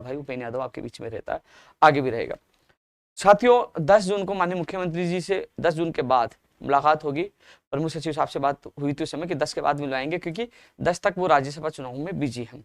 भाई उपेंद्र यादव आपके बीच में रहता है, आगे भी रहेगा। साथियों 10 जून को माननीय मुख्यमंत्री जी से 10 जून के बाद मुलाकात होगी। प्रमुख सचिव साहब से बात हुई थी उस समय कि 10 के बाद मिलवाएंगे, क्योंकि 10 तक वो राज्यसभा चुनाव में बिजी हैं।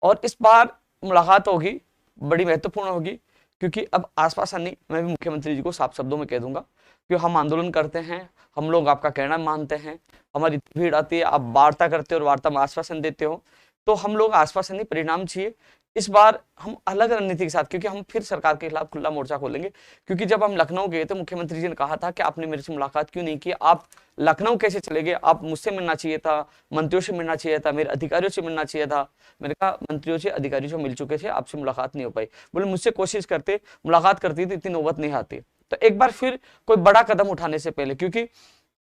और इस बार मुलाकात होगी, बड़ी महत्वपूर्ण होगी, क्योंकि अब आसपास नहीं, मैं भी मुख्यमंत्री जी को साफ शब्दों में कह दूंगा कि हम आंदोलन करते हैं, हम लोग आपका कहना मानते हैं, हमारी भीड़ आती है, आप वार्ता करते हो और वार्ता में आश्वासन देते हो, तो हम लोग आश्वासन नहीं, परिणाम चाहिए। इस बार हम अलग रणनीति के साथ, क्योंकि हम फिर सरकार के खिलाफ खुला मोर्चा खोलेंगे। क्योंकि जब हम लखनऊ गए तो मुख्यमंत्री जी ने कहा था कि आपने मेरे से मुलाकात क्यों नहीं की, आप लखनऊ कैसे चले गए, आप मुझसे मिलना चाहिए था, मंत्रियों से मिलना चाहिए था, मेरे अधिकारियों से मिलना चाहिए था। मैंने कहा मंत्रियों से अधिकारियों से मिल चुके थे, आपसे मुलाकात नहीं हो पाई। बोले मुझसे कोशिश करते, मुलाकात करती थी, इतनी नौबत नहीं आती। तो एक बार फिर कोई बड़ा कदम उठाने से पहले, क्योंकि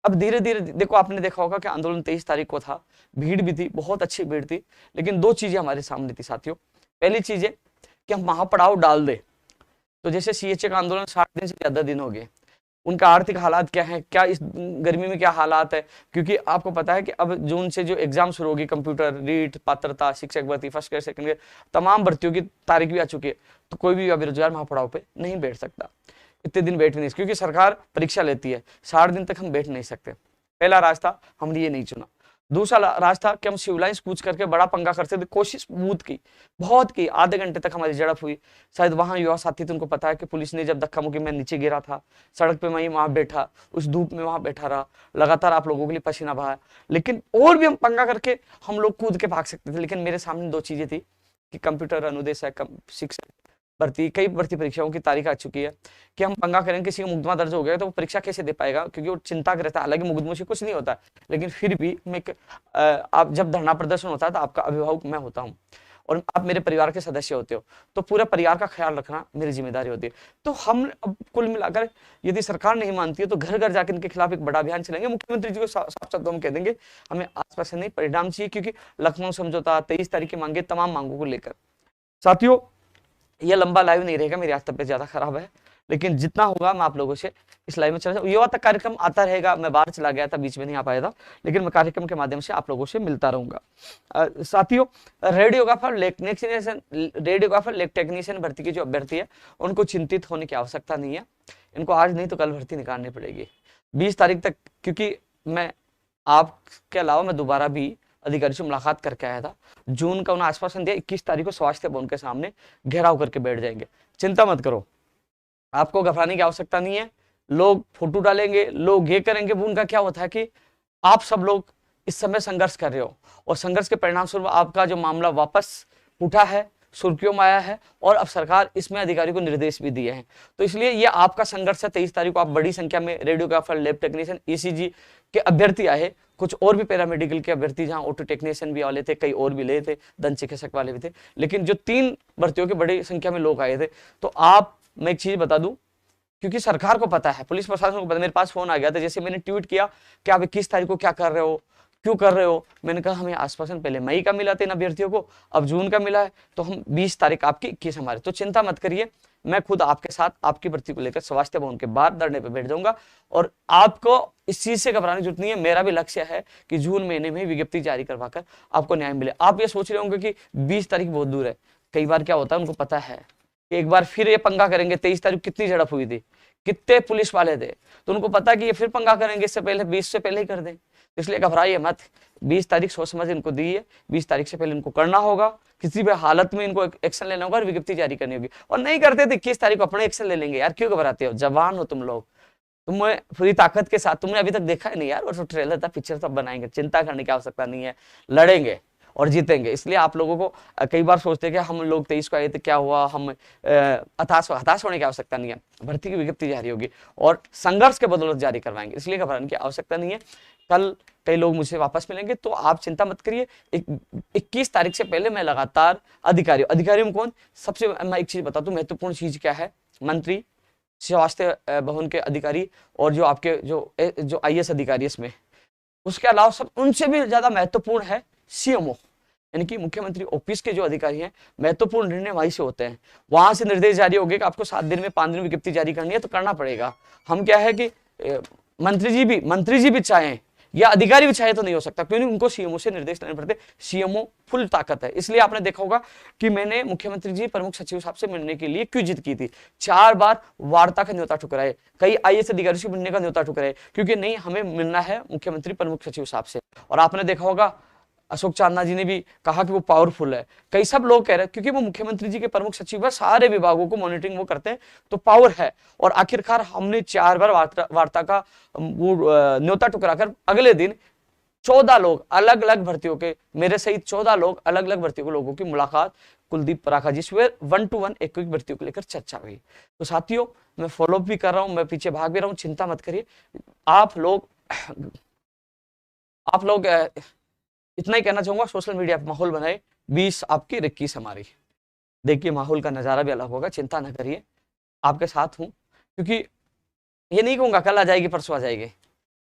अब धीरे धीरे देखो, आपने देखा होगा कि आंदोलन 23 तारीख को था, भीड़ भी थी, बहुत अच्छी भीड़ थी, लेकिन दो चीजें हमारे सामने थी साथियों। पहली चीज है कि हम महापड़ाव डाल दे। तो जैसे सीएचए का आंदोलन 60 दिन से ज्यादा दिन हो गए, उनका आर्थिक हालात क्या है, क्या इस गर्मी में क्या हालात है, क्योंकि आपको पता है कि अब जून से जो एग्जाम शुरू होगी, कंप्यूटर, रीट, पात्रता, शिक्षक भर्ती, फर्स्ट ग्रेड, सेकंड ग्रेड, तमाम भर्तियों की तारीख भी आ चुकी है। तो कोई भी बेरोजगार महापड़ाव पे नहीं बैठ सकता, इतने दिन बैठ नहीं, क्योंकि सरकार परीक्षा लेती है, 60 दिन तक हम बैठ नहीं सकते। पहला रास्ता हमने ये नहीं चुना। दूसरा रास्ता कि हम सिविलाइंस कूच करके बड़ा पंगा करते थे, कोशिश बहुत की, आधे घंटे तक हमारी झड़प हुई। शायद वहां युवा साथी थे, उनको पता है कि पुलिस ने जब धक्का मुक्की, मैं नीचे गिरा था सड़क पे, मैं वहां बैठा, उस धूप में वहां बैठा रहा, लगातार आप लोगों के लिए पसीना बहाया, लेकिन और भी हम पंगा करके हम लोग कूद के भाग सकते थे। लेकिन मेरे सामने दो चीजें थी कि कंप्यूटर, अनुदेशक, शिक्षक भर्ती, कई भर्ती परीक्षाओं की तारीख आ चुकी है, कि हम पंगा करेंगे, किसी का मुकदमा दर्ज हो गया तो वो परीक्षा कैसे दे पाएगा, क्योंकि वो चिंता रहता है। हालांकि मुकदमों से कुछ नहीं होता, लेकिन फिर भी मैं आप जब धरना प्रदर्शन होता है तो आपका अभिभावक मैं होता हूँ और आप मेरे परिवार के सदस्य होते हो, तो पूरे परिवार का ख्याल रखना मेरी जिम्मेदारी होती है। तो हम अब कुल मिलाकर यदि सरकार नहीं मानती है तो घर घर जाकर इनके खिलाफ एक बड़ा अभियान चलेंगे। मुख्यमंत्री जी को साफ शब्दों में कह देंगे हमें आसपास नहीं, परिणाम चाहिए, क्योंकि लखनऊ समझौता, 23 तारीख की मांगे, तमाम मांगों को लेकर। साथियों ये लंबा लाइव नहीं रहेगा, मेरी आज तबियत ज्यादा खराब है, लेकिन जितना होगा मैं आप लोगों से इस लाइव में चला, युवा तक कार्यक्रम आता रहेगा। मैं बाहर चला गया था, बीच में नहीं आ पाया था, लेकिन मैं कार्यक्रम के माध्यम से आप लोगों से मिलता रहूंगा। साथियों रेडियोग्राफर लेक टेक्नीशियन भर्ती की जो अभ्यर्थी है, उनको चिंतित होने की आवश्यकता नहीं है। इनको आज नहीं तो कल भर्ती निकालनी पड़ेगी 20 तारीख तक, क्योंकि मैं आपके अलावा मैं दोबारा भी अधिकारी से मुलाकात करके आया था। जून का उन्हें आश्वासन दिया, 21 तारीख को स्वास्थ्य भवन के सामने घेराव करके बैठ जाएंगे। चिंता मत करो, आपको घबराने की आवश्यकता नहीं है। लोग फोटो डालेंगे, लोग ये करेंगे, वो उनका क्या होता है कि आप सब लोग इस समय संघर्ष कर रहे हो और संघर्ष के परिणाम स्वरूप आपका जो मामला वापस उठा है, सुर्खियों में आया है, और अब सरकार इसमें अधिकारी को निर्देश भी दिए हैं। तो इसलिए ये आपका संघर्ष है। 23 तारीख को आप बड़ी संख्या में रेडियोग्राफर, लैब टेक्नीशियन, ईसीजी के अभ्यर्थी आए, कुछ और भी पैरामेडिकल के अभ्यर्थी, जहां ऑटो टेक्नीशियन भी वाले थे, कई और भी ले थे, दंत चिकित्सक वाले भी थे, लेकिन जो 3 भर्तियों की बड़ी संख्या में लोग आए थे। तो आप, मैं एक चीज बता दूं, क्योंकि सरकार को पता है, पुलिस प्रशासन को पता, मेरे पास फोन आ गया था, जैसे मैंने ट्वीट किया कि आप 21 तारीख को क्या कर रहे हो, क्यों कर रहे हो, मैंने कहा हमें आश्वासन पहले मई का मिला था इन अभ्यर्थियों को, अब जून का मिला है, तो हम 20 तारीख आपकी 21 हमारे। तो चिंता मत करिए, मैं खुद आपके साथ आपकी भर्ती को लेकर स्वास्थ्य भवन के बाहर धरने पे बैठ जाऊंगा, और आपको इस चीज से घबराने की जरूरत नहीं है। मेरा भी लक्ष्य है कि जून महीने में विज्ञप्ति जारी करवाकर आपको न्याय मिले। आप ये सोच रहे होंगे कि 20 तारीख बहुत दूर है, कई बार क्या होता है, उनको पता है कि एक बार फिर ये पंगा करेंगे। 23 तारीख कितनी झड़प हुई थी, कितने पुलिस वाले थे, तो उनको पता कि ये फिर पंगा करेंगे, इससे पहले 20 से पहले ही कर दें। इसलिए घबराइए मत, 20 तारीख सोच समझ इनको दी है, 20 तारीख से पहले इनको करना होगा, किसी भी हालत में इनको एक्शन लेना होगा और विज्ञप्ति जारी करनी होगी। और नहीं करते तो 21 तारीख को अपने एक्शन ले लेंगे। यार क्यों घबराते हो, जवान हो तुम लोग, तुम्हें पूरी ताकत के साथ, तुमने अभी तक देखा है नहीं यार, और तो ट्रेलर था, पिक्चर सब बनाएंगे, चिंता करने की आवश्यकता नहीं है, लड़ेंगे और जीतेंगे। इसलिए आप लोगों को कई बार सोचते हैं कि हम लोग 23 को आए थे, क्या हुआ, हम हताश होने की आवश्यकता नहीं है। भर्ती की विज्ञप्ति जारी होगी और संघर्ष के बदौलत जारी करवाएंगे, इसलिए घबराने की आवश्यकता नहीं है। कल कई लोग मुझसे वापस मिलेंगे, तो आप चिंता मत करिए। 21 तारीख से पहले मैं लगातार अधिकारियों में कौन सबसे, मैं एक चीज बता दूं, महत्वपूर्ण चीज क्या है, मंत्री, स्वास्थ्य भवन के अधिकारी और जो आपके जो IAS अधिकारी इसमें, उसके अलावा सब उनसे भी ज्यादा महत्वपूर्ण है CMO, यानी कि मुख्यमंत्री ऑफिस के जो अधिकारी हैं। महत्वपूर्ण निर्णय वहीं से होते हैं, वहां से निर्देश जारी हो गए कि आपको 7 दिन में 5 दिन में विज्ञप्ति जारी करनी है, तो करना पड़ेगा। हम क्या है कि मंत्री जी भी चाहें या अधिकारी भी चाहे तो नहीं हो सकता, क्योंकि उनको सीएमओ से निर्देश लेने पड़ते। सीएमओ फुल ताकत है। इसलिए आपने देखा होगा कि मैंने मुख्यमंत्री जी प्रमुख सचिव साहब से मिलने के लिए क्यों जिद की थी, 4 बार वार्ता का न्योता ठुकराए, कई आईएएस अधिकारी से मिलने का न्योता ठुकराए, क्योंकि नहीं हमें मिलना है मुख्यमंत्री प्रमुख सचिव साहब से। और आपने देखा होगा अशोक चांदना जी ने भी कहा कि वो पावरफुल है, कई सब लोग कह रहे हैं, क्योंकि वो मुख्यमंत्री जी के प्रमुख सचिव है, सारे विभागों को मॉनिटरिंग वो करते हैं, तो पावर है। और आखिरकार हमने 4 बार वार्ता का वो न्योता ठुकराकर अगले दिन 14 लोग अलग अलग भर्तियों के, मेरे सहित 14 लोग अलग अलग भर्तियों के लोगों की मुलाकात कुलदीप पराखा जी से 1-to-1 एक एक भर्तियों को लेकर चर्चा हुई। तो साथियों, मैं फॉलो भी कर रहा हूं, मैं पीछे भाग भी रहा हूं, चिंता मत करिए। आप लोग इतना ही कहना चाहूंगा, सोशल मीडिया पर माहौल बनाए, 20 आपकी 21 हमारी। देखिए माहौल का नजारा भी अलग होगा, चिंता न करिए, आपके साथ हूं। क्योंकि ये नहीं कहूंगा कल आ जाएगी परसों आ जाएगी,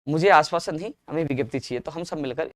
मुझे आश्वासन नहीं, हमें विज्ञप्ति चाहिए, तो हम सब मिलकर